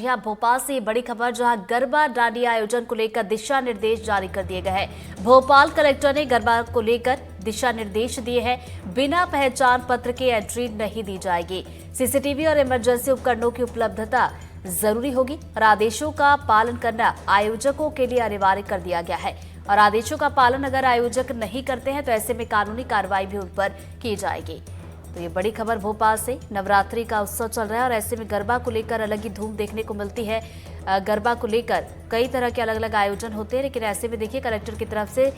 यहाँ भोपाल से ये बड़ी खबर, जहां गरबा डांडिया आयोजन को लेकर दिशा निर्देश जारी कर दिए गए हैं। भोपाल कलेक्टर ने गरबा को लेकर दिशा निर्देश दिए हैं। बिना पहचान पत्र के एंट्री नहीं दी जाएगी। सीसीटीवी और इमरजेंसी उपकरणों की उपलब्धता जरूरी होगी और आदेशों का पालन करना आयोजकों के लिए अनिवार्य कर दिया गया है। और आदेशों का पालन अगर आयोजक नहीं करते हैं तो ऐसे में कानूनी कार्रवाई भी उन पर की जाएगी। तो ये बड़ी खबर भोपाल से। नवरात्रि का उत्सव चल रहा है और ऐसे में गरबा को लेकर अलग ही धूम देखने को मिलती है। गरबा को लेकर कई तरह के अलग अलग आयोजन होते हैं, लेकिन ऐसे में देखिए कलेक्टर की तरफ से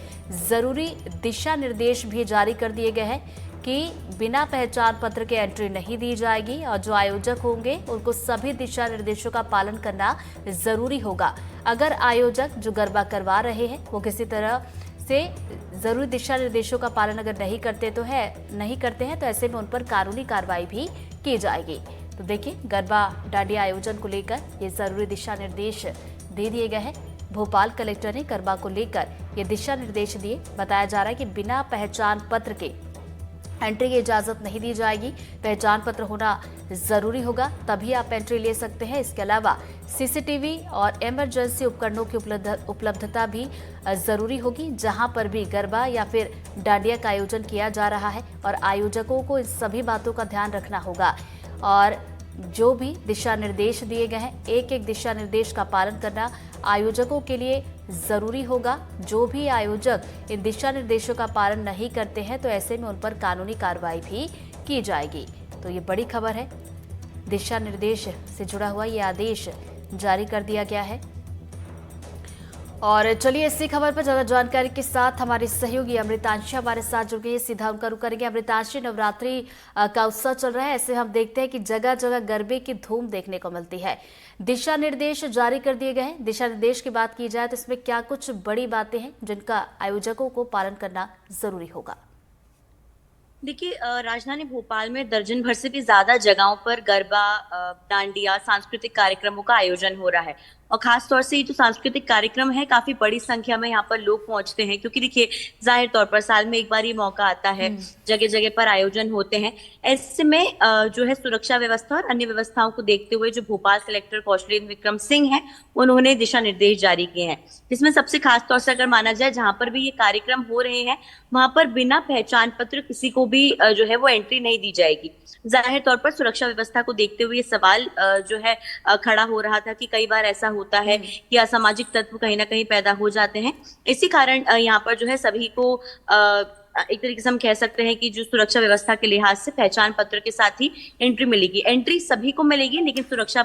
जरूरी दिशा निर्देश भी जारी कर दिए गए हैं कि बिना पहचान पत्र के एंट्री नहीं दी जाएगी और जो आयोजक होंगे उनको सभी दिशा निर्देशों का पालन करना जरूरी होगा। अगर आयोजक जो गरबा करवा रहे हैं वो किसी तरह से जरूरी दिशा निर्देशों का पालन अगर नहीं करते हैं तो ऐसे में उन पर कानूनी कार्रवाई भी की जाएगी। तो देखिए गरबा डांडिया आयोजन को लेकर ये जरूरी दिशा निर्देश दे दिए गए हैं। भोपाल कलेक्टर ने गरबा को लेकर ये दिशा निर्देश दिए। बताया जा रहा है कि बिना पहचान पत्र के एंट्री की इजाजत नहीं दी जाएगी। पहचान पत्र होना जरूरी होगा, तभी आप एंट्री ले सकते हैं। इसके अलावा सीसीटीवी और इमरजेंसी उपकरणों की उपलब्धता भी जरूरी होगी। जहां पर भी गरबा या फिर डांडिया का आयोजन किया जा रहा है और आयोजकों को इन सभी बातों का ध्यान रखना होगा और जो भी दिशा निर्देश दिए गए हैं एक एक दिशा निर्देश का पालन करना आयोजकों के लिए जरूरी होगा। जो भी आयोजक इन दिशा निर्देशों का पालन नहीं करते हैं तो ऐसे में उन पर कानूनी कार्रवाई भी की जाएगी। तो ये बड़ी खबर है। दिशा निर्देश से जुड़ा हुआ ये आदेश जारी कर दिया गया है। और चलिए इसी खबर पर ज्यादा जानकारी के साथ हमारी सहयोगी अमृतांशी हमारे साथ जुड़ गई। सीधा उनका रुख करेंगे। अमृतांशी, नवरात्रि का उत्सव चल रहा है, ऐसे हम देखते हैं कि जगह जगह गरबे की धूम देखने को मिलती है। दिशा निर्देश जारी कर दिए गए हैं। दिशा निर्देश की बात की जाए तो इसमें क्या कुछ बड़ी बातें हैं जिनका आयोजकों को पालन करना जरूरी होगा? देखिए, राजधानी भोपाल में दर्जन भर से भी ज्यादा जगहों पर गरबा, डांडिया, सांस्कृतिक कार्यक्रमों का आयोजन हो रहा है। और खास तौर से ये जो सांस्कृतिक कार्यक्रम है, काफी बड़ी संख्या में यहाँ पर लोग पहुंचते हैं, क्योंकि देखिए जाहिर तौर पर साल में एक बार ये मौका आता है, जगह जगह पर आयोजन होते हैं। ऐसे में जो है सुरक्षा व्यवस्था और अन्य व्यवस्थाओं को देखते हुए जो भोपाल कलेक्टर कौशलेंद्र विक्रम सिंह हैं, उन्होंने दिशा निर्देश जारी किए हैं। जिसमें सबसे खास तौर से अगर माना जाए, जहां पर भी ये कार्यक्रम हो रहे हैं वहां पर बिना पहचान पत्र किसी को भी जो है वो एंट्री नहीं दी जाएगी। जाहिर तौर पर सुरक्षा व्यवस्था को देखते हुए ये सवाल जो है खड़ा हो रहा था कि कई बार ऐसा होता है कि असामाजिक तत्व कहीं ना कहीं पैदा हो जाते हैं। इसी कारण यहाँ पर जो है सभी को एक तरीके से हम कह सकते हैं कि जो सुरक्षा व्यवस्था के लिहाज से पहचान पत्र के साथ ही एंट्री मिलेगी। एंट्री सभी को मिलेगी, लेकिन सुरक्षा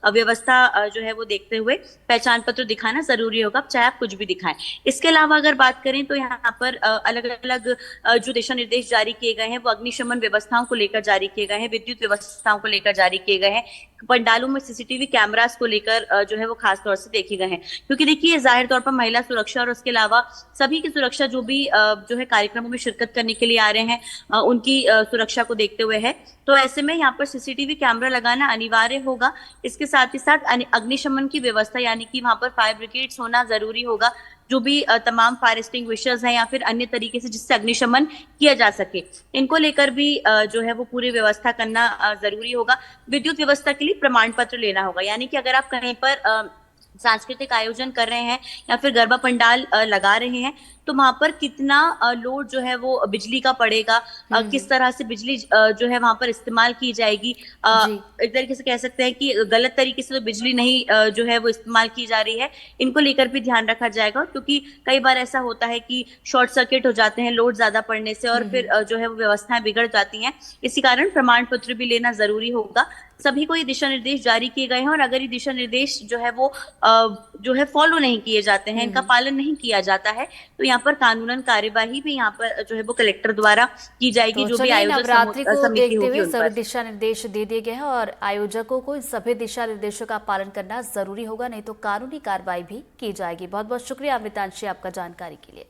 व्यवस्था जो है वो देखते हुए पहचान पत्र दिखाना जरूरी होगा, चाहे आप कुछ भी दिखाएं। इसके अलावा अगर बात करें तो यहाँ पर अलग अलग जो दिशा निर्देश जारी किए गए हैं वो अग्निशमन व्यवस्थाओं को लेकर जारी किए गए हैं, विद्युत व्यवस्थाओं को लेकर जारी किए गए हैं, पंडालों में सीसीटीवी कैमरास को लेकर जो है वो खास तौर से देखे गए हैं। क्योंकि देखिए जाहिर तौर पर महिला सुरक्षा और उसके अलावा सभी की सुरक्षा जो भी जो है कार्यक्रमों में शिरकत करने के लिए आ रहे हैं उनकी सुरक्षा को देखते हुए है। तो ऐसे में यहाँ पर सीसीटीवी कैमरा लगाना अनिवार्य होगा। इसके साथ ही साथ अग्निशमन की व्यवस्था, यानी कि वहां पर फायर ब्रिगेड्स होना जरूरी होगा। जो भी तमाम फायर एक्सटिंग्विशर्स हैं या फिर अन्य तरीके से जिससे अग्निशमन किया जा सके, इनको लेकर भी जो है वो पूरी व्यवस्था करना जरूरी होगा। विद्युत व्यवस्था के लिए प्रमाण पत्र लेना होगा, यानी कि अगर आप कहीं पर सांस्कृतिक आयोजन कर रहे हैं या फिर गरबा पंडाल लगा रहे हैं तो वहां पर कितना लोड जो है वो बिजली का पड़ेगा, किस तरह से बिजली जो है वहां पर इस्तेमाल की जाएगी। एक तरीके से कह सकते हैं कि गलत तरीके से तो बिजली नहीं जो है वो इस्तेमाल की जा रही है, इनको लेकर भी ध्यान रखा जाएगा। क्योंकि कई बार ऐसा होता है कि शॉर्ट सर्किट हो जाते हैं लोड ज्यादा पड़ने से और फिर जो है वो व्यवस्थाएं बिगड़ जाती हैं। इसी कारण प्रमाण पत्र भी लेना जरूरी होगा। सभी को ये दिशा निर्देश जारी किए गए हैं और अगर ये दिशा निर्देश जो है वो जो है फॉलो नहीं किए जाते हैं, इनका पालन नहीं किया जाता है, तो यहाँ पर कानूनन कार्यवाही भी यहाँ पर जो है वो कलेक्टर द्वारा की जाएगी। तो जो भी आयोजक नवरात्रि को समिति देखते होगी हुए सभी दिशा निर्देश दे दिए गए हैं और आयोजकों को इन सभी दिशा निर्देशों का पालन करना जरूरी होगा, नहीं तो कानूनी कार्रवाई भी की जाएगी। बहुत बहुत शुक्रिया अमृतांशी आपका जानकारी के लिए।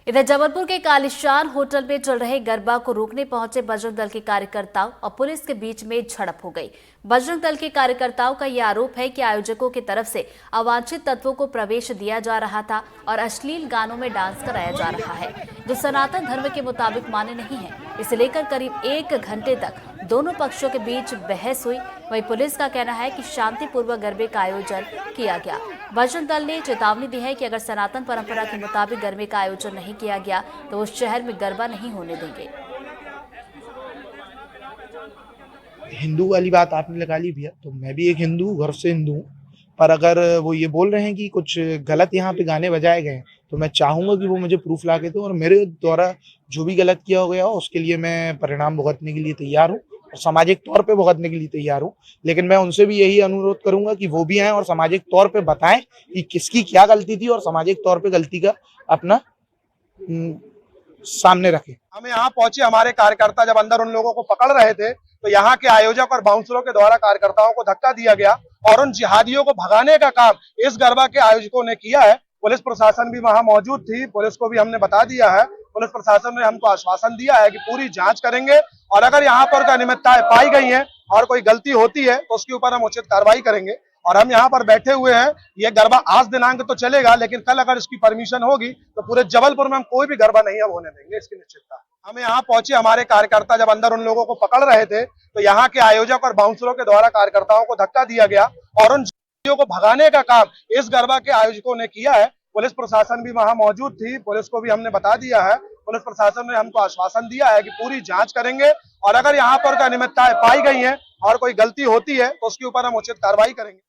इधर जबलपुर के कालिशान होटल में चल रहे गरबा को रोकने पहुंचे बजरंग दल के कार्यकर्ताओं और पुलिस के बीच में झड़प हो गई। बजरंग दल के कार्यकर्ताओं का यह आरोप है कि आयोजकों की तरफ से अवांछित तत्वों को प्रवेश दिया जा रहा था और अश्लील गानों में डांस कराया जा रहा है, जो सनातन धर्म के मुताबिक मान्य नहीं है। इसे लेकर करीब 1 घंटे तक दोनों पक्षों के बीच बहस हुई। वहीं पुलिस का कहना है कि शांतिपूर्वक गरबे का आयोजन किया गया। बजरंग दल ने चेतावनी दी है कि अगर सनातन परंपरा के मुताबिक गरबे का आयोजन नहीं किया गया तो उस शहर में गरबा नहीं होने देंगे। हिंदू वाली बात आपने लगा ली भैया, तो मैं भी एक हिंदू, घर से हिंदू हूँ। पर अगर वो ये बोल रहे हैं कि कुछ गलत यहाँ पे गाने बजाए गए हैं, तो मैं चाहूंगा कि वो मुझे प्रूफ ला के दो और मेरे द्वारा जो भी गलत किया गया हो उसके लिए मैं परिणाम भुगतने के लिए तैयार हूँ और सामाजिक तौर पे भुगतने के लिए तैयार हूँ। लेकिन मैं उनसे भी यही अनुरोध करूंगा कि वो भी आए और सामाजिक तौर पे बताएं कि किसकी क्या गलती थी और सामाजिक तौर पे गलती का अपना सामने रखें। हम यहाँ पहुंचे, हमारे कार्यकर्ता जब अंदर उन लोगों को पकड़ रहे थे तो यहाँ के आयोजक और बाउंसरों के द्वारा कार्यकर्ताओं को धक्का दिया गया और उन जिहादियों को भगाने का काम इस गरबा के आयोजकों ने किया है। पुलिस प्रशासन भी वहां मौजूद थी, पुलिस को भी हमने बता दिया है। पुलिस प्रशासन ने हमको आश्वासन दिया है कि पूरी जांच करेंगे और अगर यहाँ पर अनियमितताएं पाई गई हैं और कोई गलती होती है तो उसके ऊपर हम उचित कार्रवाई करेंगे। और हम यहाँ पर बैठे हुए हैं, ये गरबा आज दिनांक तो चलेगा, लेकिन कल अगर इसकी परमिशन होगी तो पूरे जबलपुर में हम कोई भी गरबा नहीं अब होने देंगे, इसकी निश्चितता। हम यहाँ पहुंचे, हमारे कार्यकर्ता जब अंदर उन लोगों को पकड़ रहे थे तो यहाँ के आयोजक और बाउंसरों के द्वारा कार्यकर्ताओं को धक्का दिया गया और उन जिहादियों को भगाने का काम इस गरबा के आयोजकों ने किया है। पुलिस प्रशासन भी वहां मौजूद थी, पुलिस को भी हमने बता दिया है। पुलिस प्रशासन ने हमको आश्वासन दिया है कि पूरी जांच करेंगे और अगर यहाँ पर अनियमितताएं पाई गई हैं और कोई गलती होती है तो उसके ऊपर हम उचित कार्रवाई करेंगे।